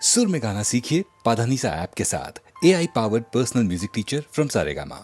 सुर में गाना सीखिए पाधानीसा ऐप के साथ। AI powered personal music teacher from Saregama.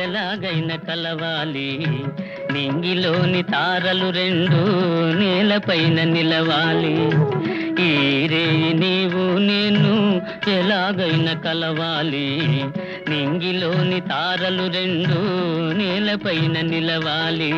ఎలాగైనా కలవాలి నింగిలోని తారలు రెండు నేలపైన నిలవాలి. ఈ రేయి నీవు నేను ఎలాగైనా కలవాలి నింగిలోని తారలు రెండు నేలపైన నిలవాలి.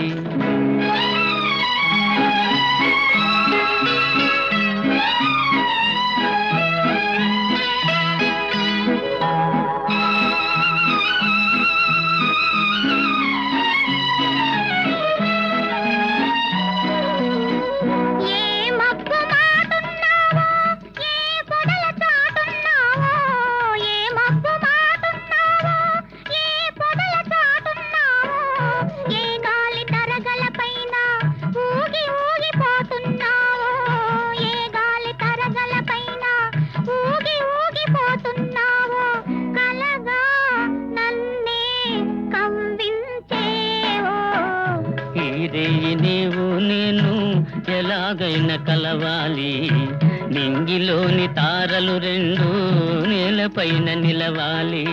నీవు నేను ఎలాగైనా కలవాలి నింగిలోని తారలు రెండు నేలపైన నిలవాలి.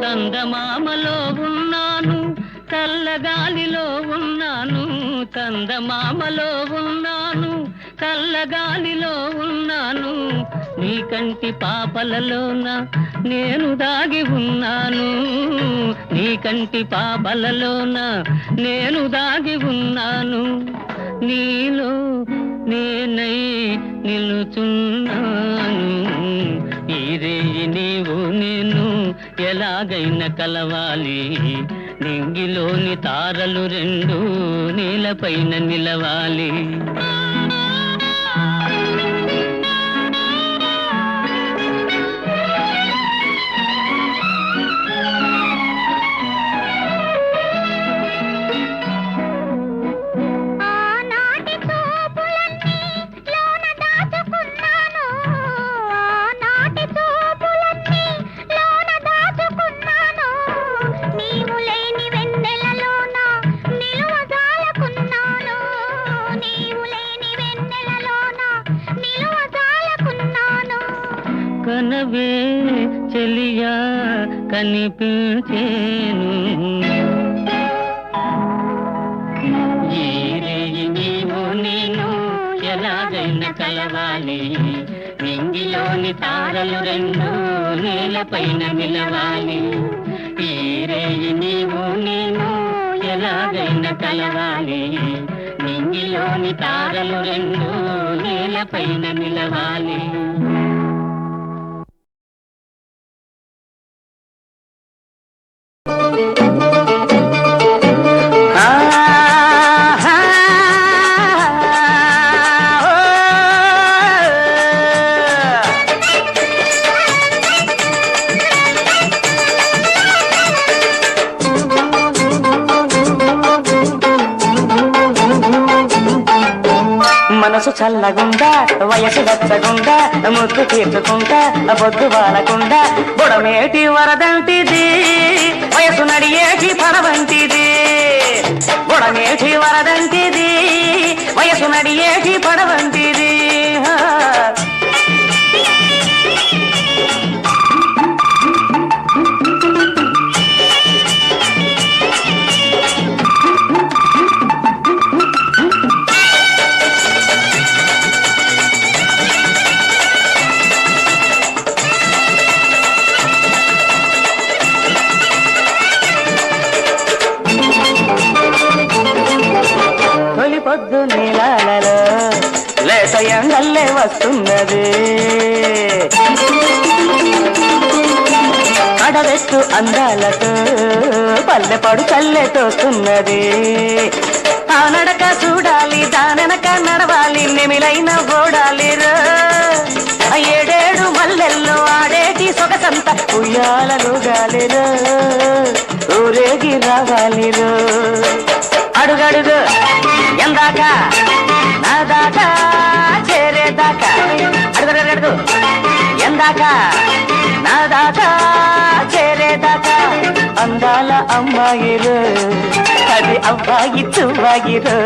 చందమామలో ఉన్నాను చల్లగాలిలో ఉన్నాను, చందమామలో ఉన్నాను చల్లగాలిలో ఉన్నాను, నీ కంటి పాపలలోన నేను దాగి ఉన్నాను, నీ కంటి పాపలలోన నేను దాగి ఉన్నాను, నీలో నేనై నిలుచున్నాను. ఈ రేయి నీవు నేను ఎలాగైనా కలవాలి నింగిలోని తారలు రెండు నేలపైన నిలవాలి. కనవే చెలియా కనిపించేను, ఈ రేయి నీవు నేను ఎలాగైనా కలవాలి నింగిలోని తారలు రెండు నేలపైన నిలవాలి. ఈ రేయి నీవు నేను ఎలాగైనా కలవాలి నింగిలోని తారలు రెండు నేలపైన నిలవాలి. మనసు చల్లగుండా వయసు వెచ్చగుండా ముద్దు తీర్చుకుంటా బొద్దు వాలకుండా బుడమేటి వరదంటిది వయసు నడియేటి పడవంటిది, బుడమేటి వరదంటిది వయసు నడియేటి పడవంటిది. పొద్దు నీలాలలో లేత ఎండల్లే వస్తున్నది కడవెత్తు అందాలతో పల్లెపడు చల్లే తోస్తున్నది ఆ నడక చూడాలి దానెనక నడవాలి నెమిలైన ఓడాలి ఏడేడు మల్లెల్లో ఆడేటి సొగసంత ఉయ్యాలలుగాలిరో ఊరేగి రావాలిరో అడుగడుగు ఎందాక నా దాకా చేరేదాకా అడుగడుగు ఎందాక నా దాకా చేరేదాకా అందాల అమ్మాయిరు అది అబ్బాయి చువ్వాయిరు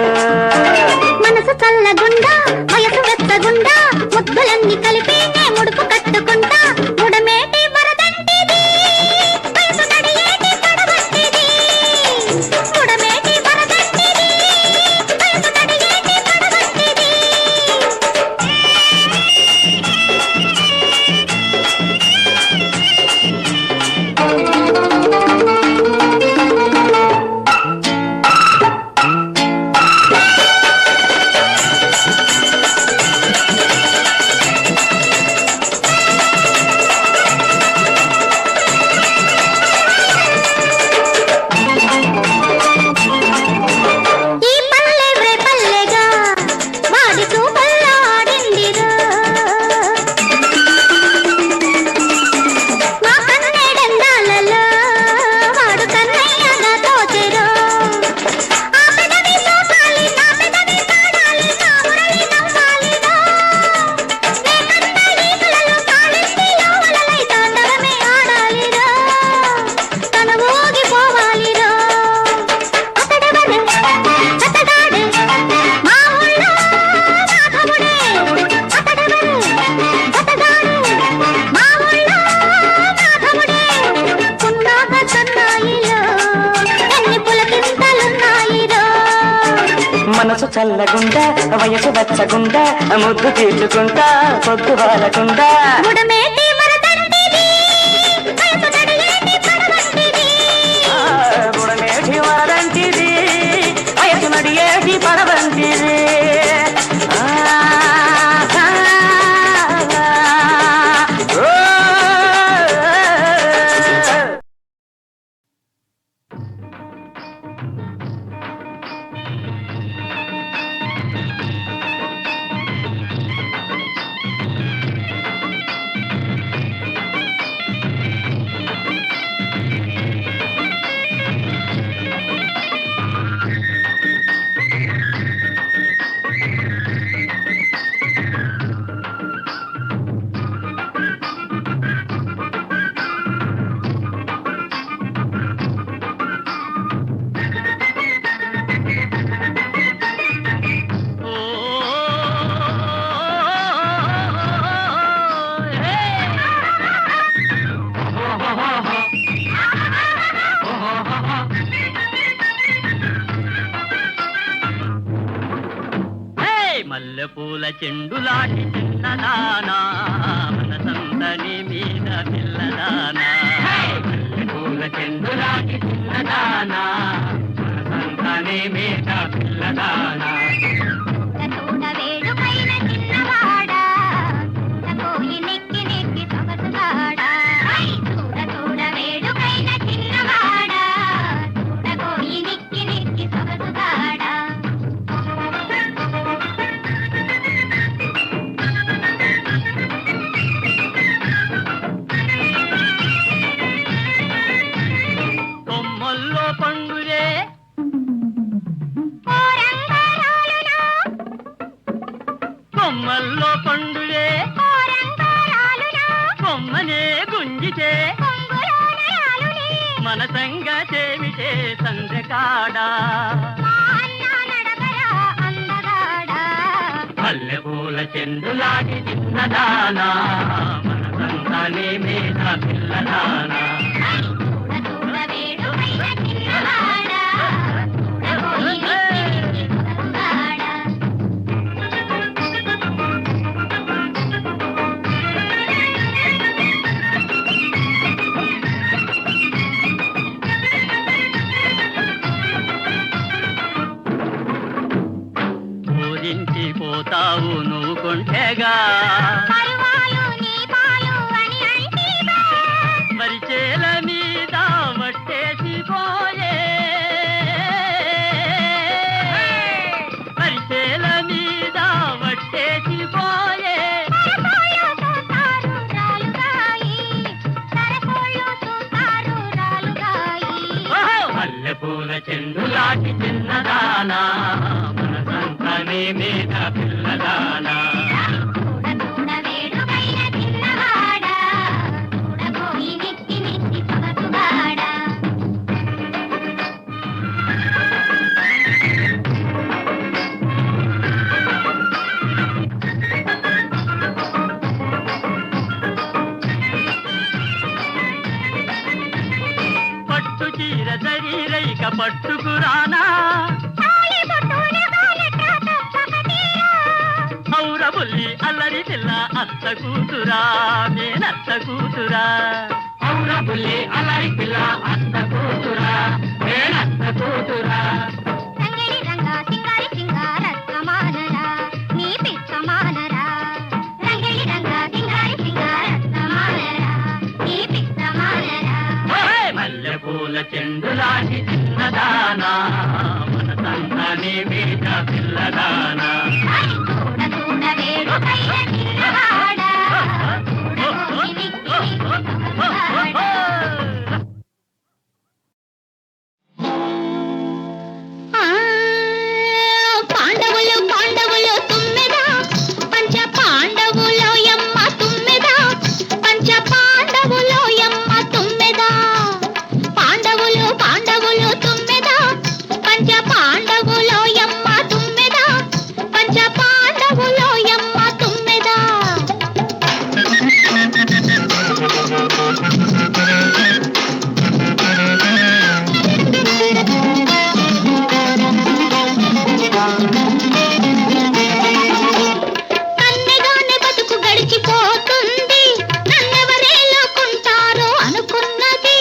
మనసు చల్లగుండా వయసు వెచ్చగుండా ముద్దులన్నీ కలిపి నే ముడుపు కట్టుకుంటా ముడమేటి వరదంటిది వయసు నడియేటి పడవంటిది ముడమేటి వరదంటిది వయసు నడియేటి పడవంటిది మనసు చల్లగుండా వయసు వచ్చగుండా ముద్దు తీర్చుకుంటా పొద్దు వాలకుండా ముడమేటి వరదంటిది వయసు నడియేటి పడవంటిది గుడమేటి వరదంటిది వయసు నడియేటి పడవంటిది మల్లెపూల చెండులాంటి చిన్నదానా మనసంతని మీద పిల్లదానా మల్లెపూల చెండులాంటి చిన్నదానా మనసంతని మీద పిల్లదానా చూడ వేడుకైన చిన్నవాడా కోయి నెక్కి నెక్కి సొగసుగాడా చూడ వేడుకైన చిన్నవాడా కోయి నెక్కి నెక్కి సొగసుగాడా కొమ్మల్లో పండురే కొమ్మల్లో పండులే కొమ్మనే గుంజితే మన సంగతేమిటే సందకాడా మల్లెపూల చెండులాగి చిన్నదానా మన సంతానే మీద పిల్లదానా మల్లెపూల చెండులాంటి చిన్నదానా మనసంతా నీ మీద పిల్లదానా చూడ వేడుకైన చిన్నవాడా చూడబోయి నెక్కి నెక్కి సొగసుగాడా పట్టు చీర శరీరైక పట్టుకురానా ఔర బుల్లి అల్లరి పిల్ల అత్త కూతురా నేనత్త కూతురా ఔర బుల్లి అల్లరి పిల్ల అత్త కూతురా నేనత్త కూతురా రంగేలి రంగా సింగారి సింగారత్త మానరా నీ పిచ్చ మానరా రంగేలి రంగా సింగారి సింగారత్త మానరా నీ పిచ్చ మానరా మల్లెపూల చెండులాంటి చిన్నదానా మనసంతా నీ మీద పిల్లదానా చూడ వేడుకైన చిన్నవాడా చూడబోయి నెక్కి నెక్కి సొగసుగాడా పాండవులు పాండవులు తుమ్మెదా పంచ పాండవులో యమ్మ తుమ్మెదా పంచ పాండవులో యమ్మ తుమ్మెదా పాండవులు పాండవులు తుమ్మెదా పంచ పాండవులో యమ్మ తుమ్మెదా పంచ పాండవులో యమ్మ తుమ్మెదా కన్నెగానే బతుకు గడిచిపోతుంది నన్నెవరేలుకుంటారో అనుకున్నది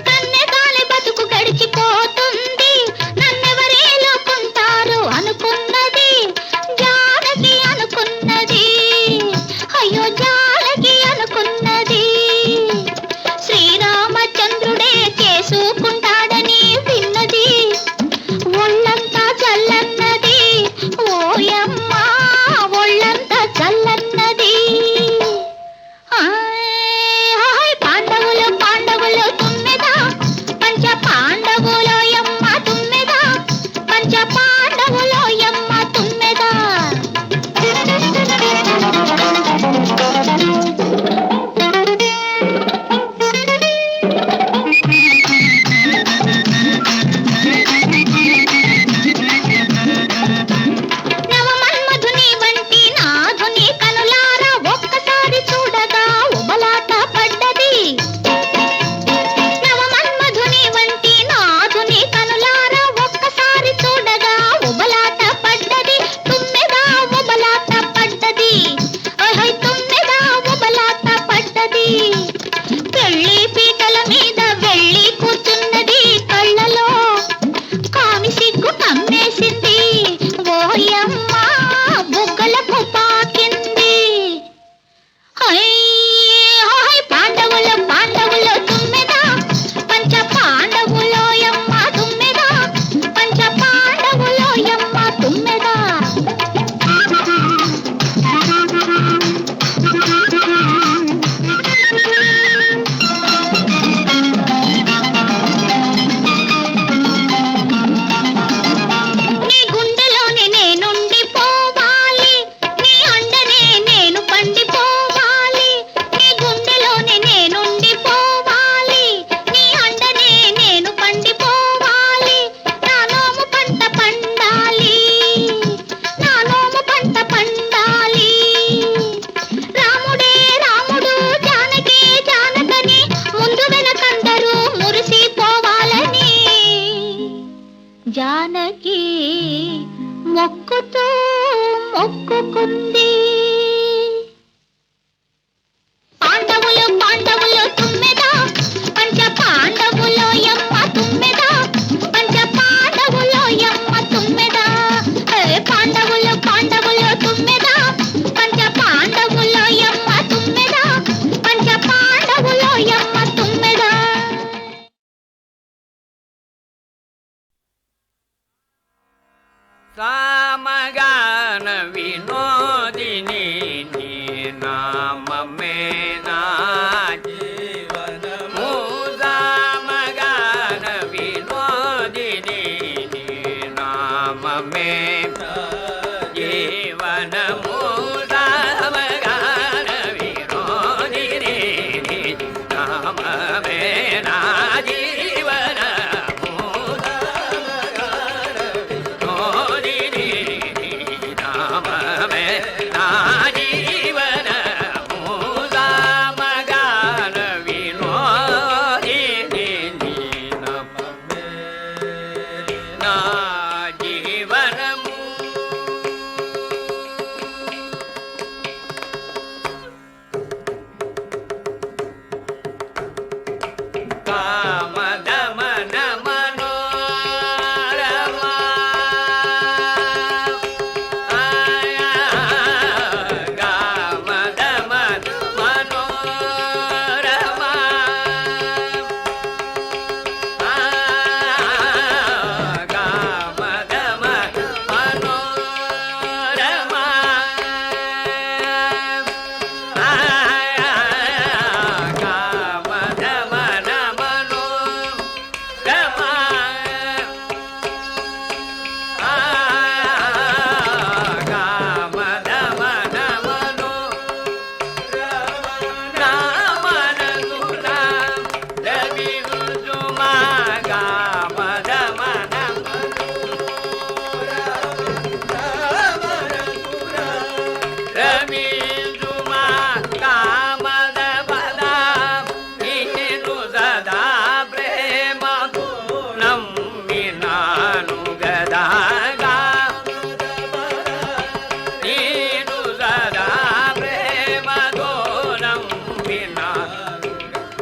కన్నెగానే బతుకు గడిచిపోతుంది నన్నెవరేలుకుంటారో అనుకున్నది జానకి అనుకున్నది అయ్యో జానకి అనుకున్నది శ్రీరామచంద్రుడే చేసుకుంటాడని విన్నది ఒళ్ళంతా చల్లన్నది ఓయమ్మ ఒళ్ళంతా చల్లన్నది హాయ్ పాండవులు పాండవులు తుమ్మెదా పంచ పాండవులో యమ్మ తుమ్మెదా పంచ పాండవులో యమ్మ తుమ్మెదా నవమన్మధుని వంటి నాధుని కనులారా ఒక్కసారి చూడగా ఉబలాట పడ్డది నవమన్మధుని వంటి నాధుని కనులారా ఒక్కసారి చూడగా ఉబలాట పడ్డది తుమ్మెదా ఉబలాట పడ్డది ఓహై తుమ్మెదా ఉబలాట పడ్డది పెళ్లి పీటల మీద వెళ్ళి కూర్చున్నది కళ్ళలో కామి సిగ్గు కమ్మేసింది ఓయమ్మ బుగ్గలకు పాకింది హాయ్ పాండవులు పాండవులు తుమ్మెదా పంచ పాండవులో యమ్మ తుమ్మెదా పంచ పాండవులో యమ్మ తుమ్మెదా నీ గుండెలోనే నేనుండి పోవాలి నీ అండనే నేను పండిపోవాలి నీ గుండెలోనే నేనుండి పోవాలి నీ అండనే నేను పండిపోవాలి నా నోము పంట పండాలి నా నోము పంట పండాలి రాముడే రాముడు జానకి జానకని ముందు వెనకందరూ మురిసిపోవాలని జానకి మొక్కుతూ మొక్కుకుంది పాండవులు పాండవులు తుమ్మెదా పంచ పాండవులో యమ్మ తుమ్మెదా పంచ పాండవులో యమ్మ తుమ్మెదా పాండవులు పాండవులు తుమ్మెదా పంచ పాండవులో యమ్మ తుమ్మెదా పంచ పాండవులో యమ్మ తుమ్మెదా సామగాన వినోదిని నీ నామమే నా జీవనము సామగాన వినోదిని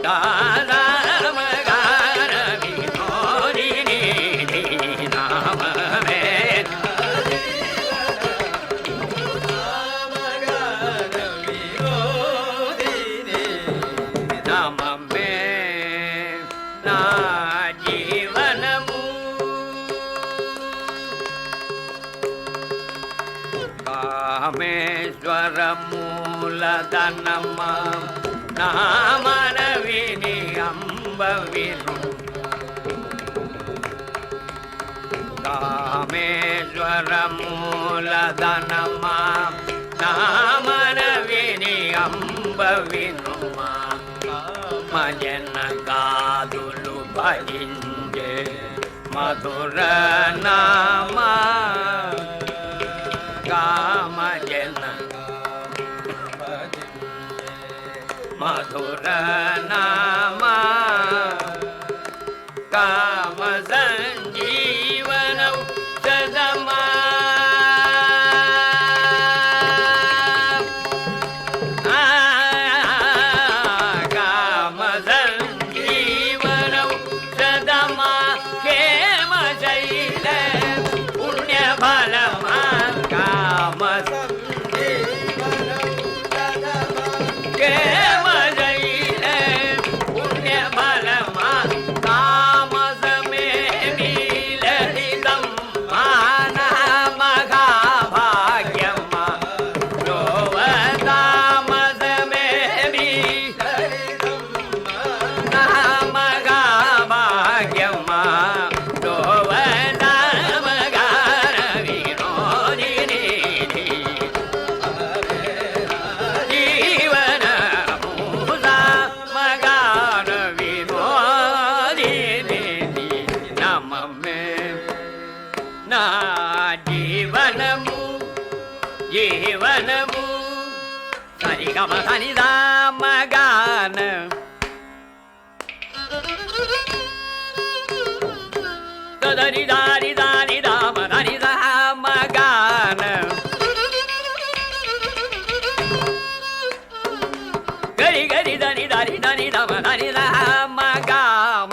దామగాన వినోదిని నామమే నామమే నా జీవనము కామేశ్వరమూలధనమ నామన విని అంబ విను కామేశ్వరమూలధనమ నామన విని అంబ వినుమా మజన గాదులు భజించే మధుర నామ కామజన మధుర నామ కామ సంజీవన సదమా కామ సంజీవన సదమా హేమ శైల పుణ్య ఫలమా కామ జీవనము సరిగమ సనిదామగాన తదని దాని దాని దామ దని దామగాన గరి గరి దని దని దని దమ దని దామగామ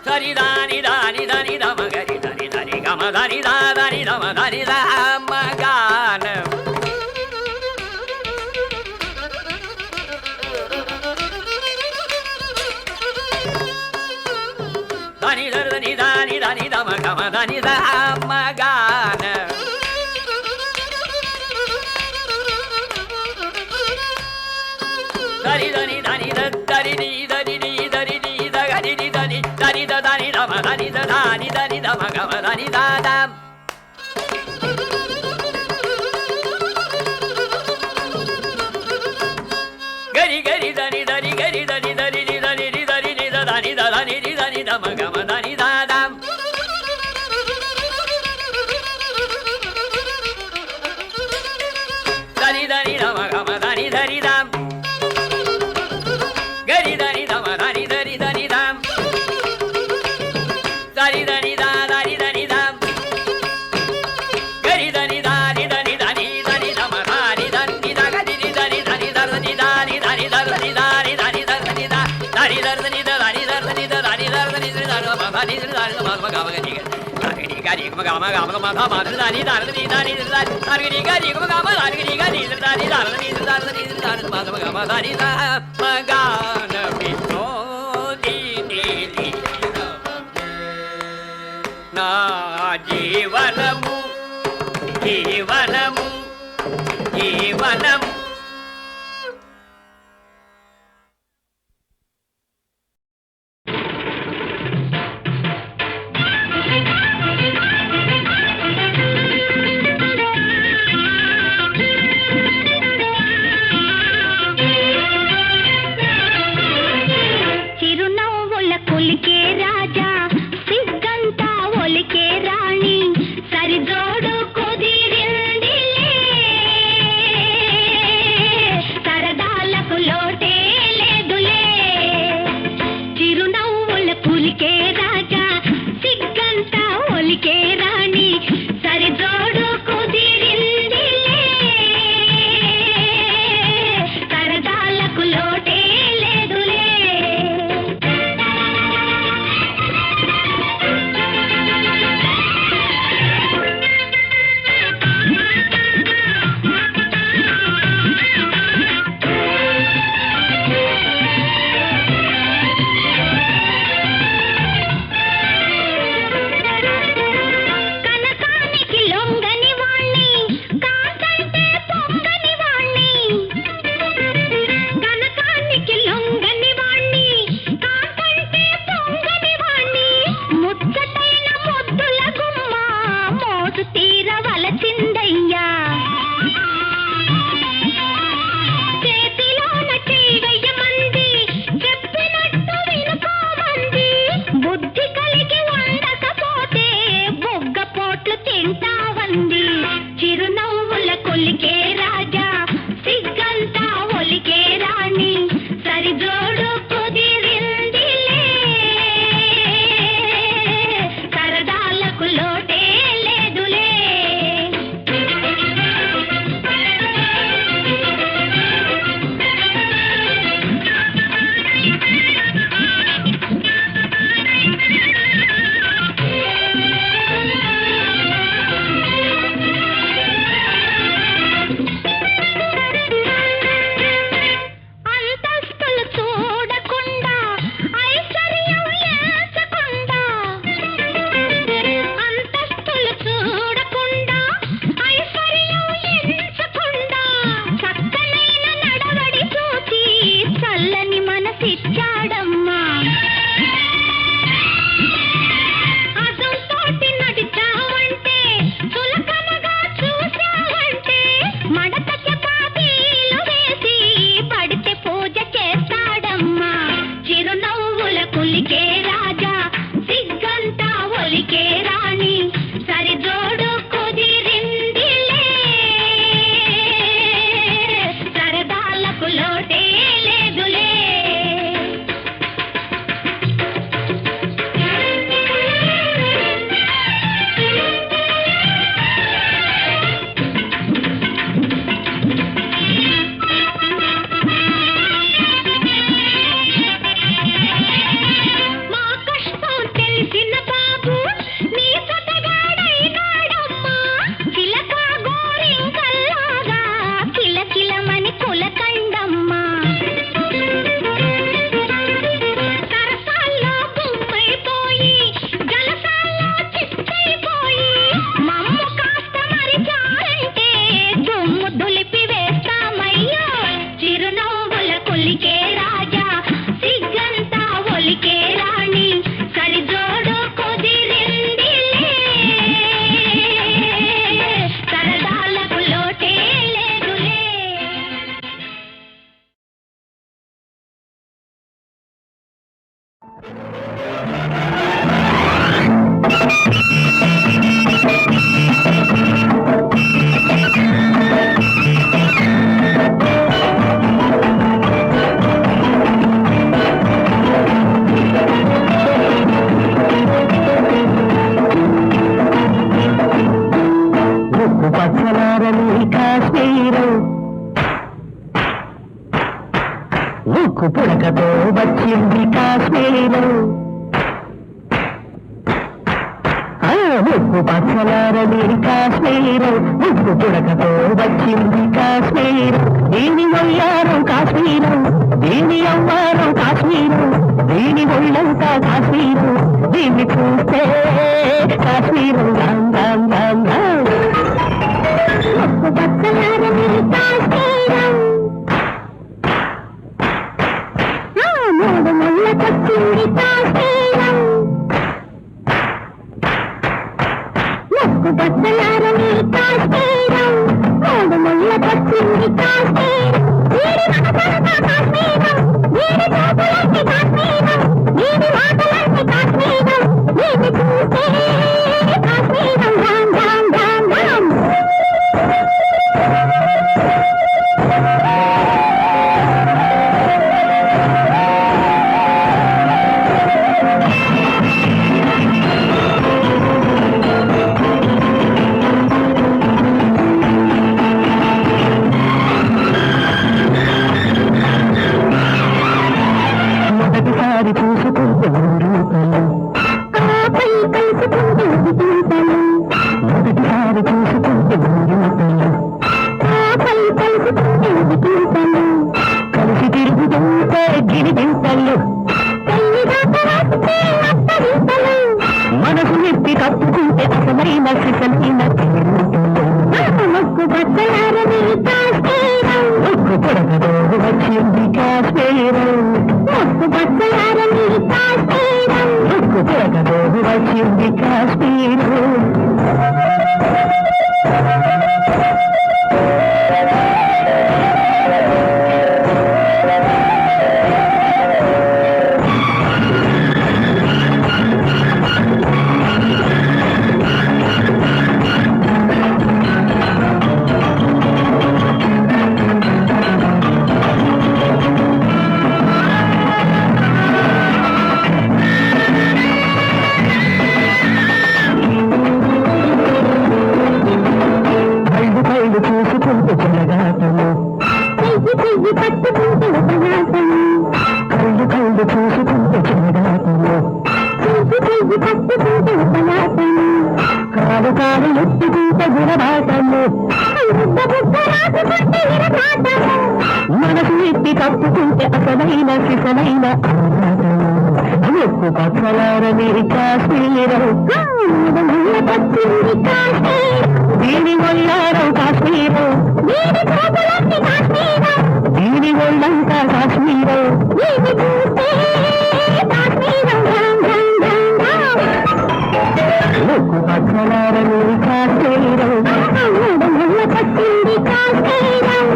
సరి దాని దాని దని దమ గరి దని దని గమ దని దా దని దమ దని దామగాన దని దని దని దని దమ గమ దని దామగాన దని దని దని దని ని దని ని దని ని దని ని దని దని దని దమ దని దని దని దమ గమ దని దాదం గరి గరి దని దని గరి దని దని ని దని ని దని ని దని దని ని దని దమ గమ దని దాదం దని దని దమ గమ దని దని దం గరి దని దమ దని దని దని దం దని దని దా దని దని దం గరి దని దని దని దని దని దమ దని దని ద గరి దని దని దని దని దని దని దని దని దని ద దని దని ద దని దని ద దని దని ద దని మ దని దని మ మ గమ గరి గరి గరి మ గమ గమ మ మ మ దని దని దని దని దని గరి మ గమ దని గరి దని దని దని దని మ గమ దని ద మ గాన వినోదిని నా జీవనము జీవనము జీవనము ముక్కు పుడకతో వచ్చింది కాశ్మీరు ముక్కు పచ్చలారని కాశ్మీరు ముక్కు పుడకతో వచ్చింది కాశ్మీరు దీని ఒయ్యారం కాశ్మీరు దీని అవ్వారం కాశ్మీరు దీని ఒళ్ళంతా కాశ్మీరు దీన్ని చూస్తే కాశ్మీరు రామ్ రామ్ రామ్ రామ్ ముక్కు పచ్చలారని కాశ్మీరు మూడు ముళ్ళకొచ్చింది కాశ్మీరం ముక్కు బద్దలారని కాశ్మీరం మూడు ముళ్ళకొచ్చింది కాశ్మీరం వీడి మనసంతా కాశ్మీరం వీడి చూపులంటి కాశ్మీరం వీడి మాటలంటి కాశ్మీరం వీడి చూస్తే కాశ్మీరం రామ్ రామ్ రామ్ రామ్ మొదటిసారి చూసుకుంటే రూపాలు ఆపై కలుసుకుంటే జీవితాలు మొదటిసారి చూసుకుంటే రూపాలు ఆపై కలుసుకుంటే జీవితాలు కలిసి తిరుగుతుంటే గిరిగింతలు మనసు నెప్పి కప్పుకుంటే అసలైన సిసలైన ముక్కు బద్దలారని కాశ్మీరం ముక్కు పొడకతో వచ్చింది కాశ్మీరం ముక్కు బద్దలారని కాశ్మీరం ముక్కు పొడకతో వచ్చింది కాశ్మీరం చూసుకుంటూ జలగాటము పట్టుకుంటూ ఉపన్యాసము కళ్ళు చూసుకుంటూ జలగాటము పట్టుకుంటూ ఉపన్యాసము కాలు ఎత్తుకుంటే గురబాటము మనసు ఎత్తి కప్పుకుంటే అసలైన సిసలైన ముక్కు పచ్చలారని కాశ్మీరం పచ్చింది కాశ్మీరం దీని ఒళ్ళారం కాశ్మీరం దీని కోపలంటి కాశ్మీరం దీని ఒళ్ళంతా కాశ్మీరం దీని చూస్తే కాశ్మీరం రామ్ రామ్ రామ్ రామ్ ముక్కు పచ్చలారని కాశ్మీరం పచ్చింది కాశ్మీరం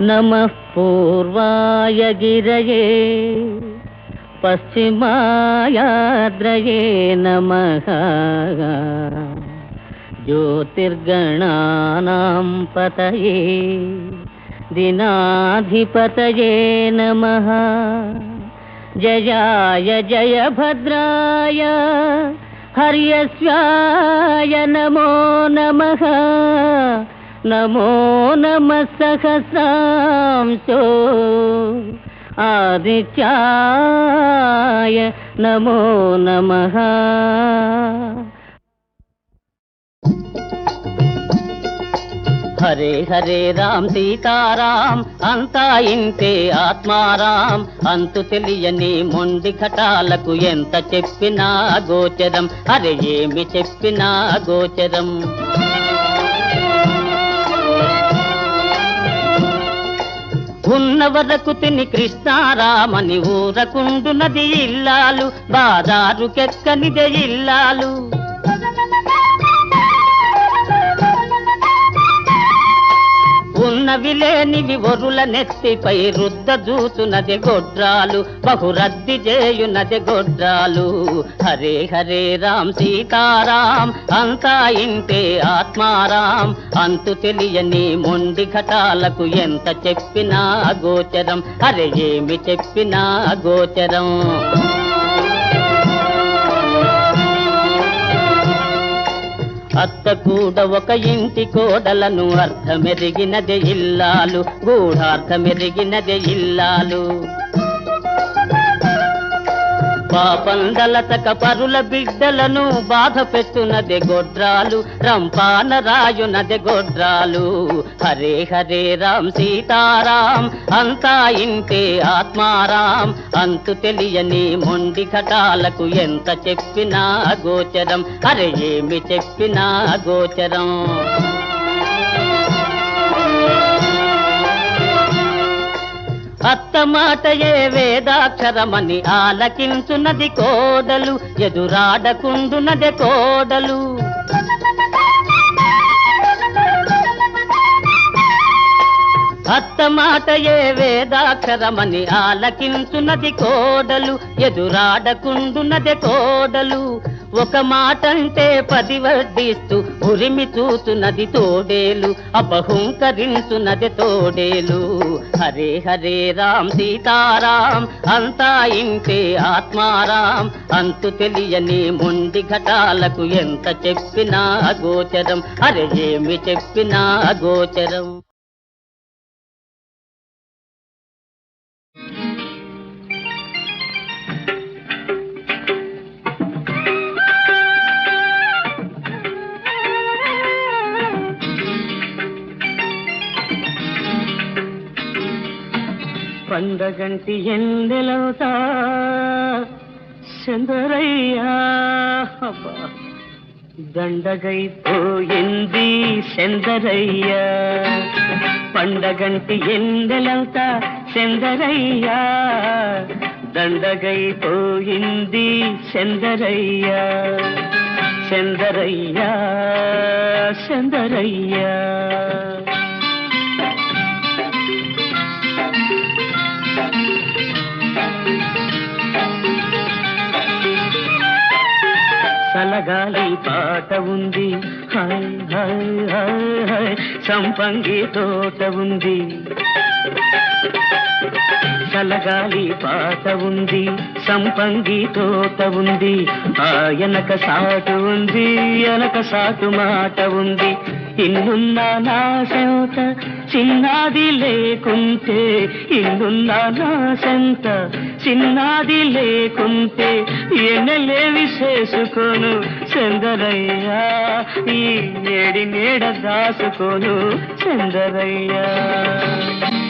नमः पूर्वाय गिरये पश्चिमायाद्रये नमः ज्योतिर्गणानां पतये दिनाधिपतये नमः जयाय जयभद्राय हर्यश्वाय नमो नमः नमो नमः सहस्रांशो आदित्याय नमो नमः हरे हरे राम सीताराम अंता इंते आत्माराम अंतु తెలియని మొండి ఘటాలకు ఎంత చెప్పినా గోచరం అరే ఏమి చెప్పినా గోచరం ఉన్న వరకు తిని కృష్ణారామని ఊరకుండునది ఇల్లాలు బాదారుకెక్కనిదే ఇల్లాలు ఉన్న ఉన్నవి లేనివి ఒరుల నెత్తిపై రుద్ద జూచునది గొడ్రాలు బహురద్ది చేయునది గొడ్రాలు. హరే హరే రామ్ సీతారాం అంతా ఇంటే ఆత్మారాం. అంతు తెలియని మొండి ఘటాలకు ఎంత చెప్పినా గోచరం. అరే ఏమి చెప్పినా గోచరం. అత్త కూడా ఒక ఇంటి కోడలను అర్థమెరిగినదే ఇల్లాలు గూఢార్థమెరిగినదే ఇల్లాలు. పాపందలతక పరుల బిడ్డలను బాధ పెట్టునదే గొడ్రాలు రంపాన రాయునదే గొడ్రాలు. హరే హరే రామ్ సీతారాం అంతా ఇంటే ఆత్మారాం. అంతు తెలియని మొండి ఘటాలకు ఎంత చెప్పినా గోచరం. అరే ఏమి చెప్పినా గోచరం. అత్త మాటయే వేదాక్షరమని ఆలకించున్నది కోడలు ఎదురాడకుండునదే కోడలు. అత్త మాటయే వేదాక్షరమని ఆలకించున్నది కోడలు ఎదురాడకుండునదే కోడలు. ఒక మాటంటే 10 వడ్డిస్తూ ఉరిమి చూచున్నది తోడేలు అపహుంకరించున్నది తోడేలు. హరే హరే రామ్ సీతారాం అంతా ఇంటే ఆత్మారాం. అంతు తెలియని మొండి ఘటాలకు ఎంత చెప్పినా గోచరం. అరే ఏమి చెప్పినా గోచరం. పండగంటి ఎండెలవుతా చందరయ్యా దండగైపోయింది చందరయ్యా. పండగంటి ఎండెలవుతా చందరయ్యా దండగైపోయింది చందరయ్యా. చందరయ్యా చందరయ్యా. సలగాలి పాట ఉంది హాయ్ హాయ్ హాయ్ హాయ్. సంపంగి తోట ఉంది సలగాలి పాట ఉంది సంపంగి తోట ఉంది. ఆయనక సాటు ఉంది ఎనక సాటు మాట ఉంది. ఇన్నున్నా నా సెంత చిన్నది లేకుంటే ఇన్నున్నా నా సెంత చిన్నది లేకుంటే ఎన్నెలేవి చేసుకోను చందరయ్యా. ఈ ఏడి నీడ దాసుకోను చందరయ్యా.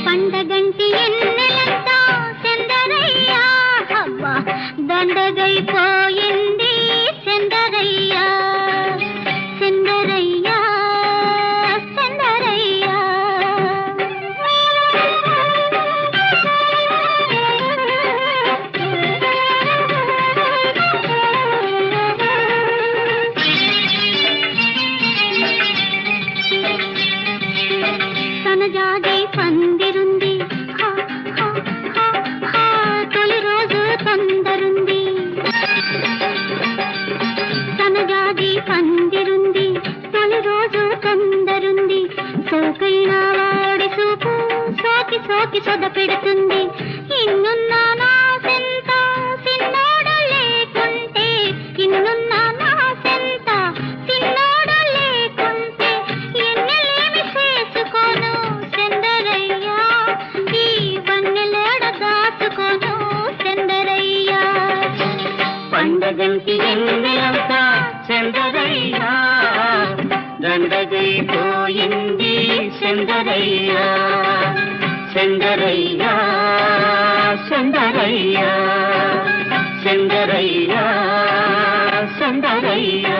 పండగంటి ఎన్నెలంతా చందరయ్యా అవ్వా దండగైపోయింది చందరయ్యా. చందరయ్యా చందరయ్యా. సనజాజి పందిరుంది తొలి రోజు తొందరుంది. సనజాజి పందిరుంది తొలి రోజు తొందరుంది. సోకైన వాడి చూపు సోకి సోకి సొద పెడుతుంది. ఇన్నున్నా నా సెంత చిన్నోడు లేకుంటే ఇన్నున్నా నా సెంత చిన్నోడు లేకుంటే ఎన్నెలేమి చేసుకోను చందరయ్యా. ఈ వన్నెలేడ దాచుకోను చందరయ్యా. పండగంటి ఎన్నెలంతా చందరయ్యా దండగైపోయింది చందరయ్యా. చందరయ్యా చందరయ్యా చందరయ్యా చందరయ్యా.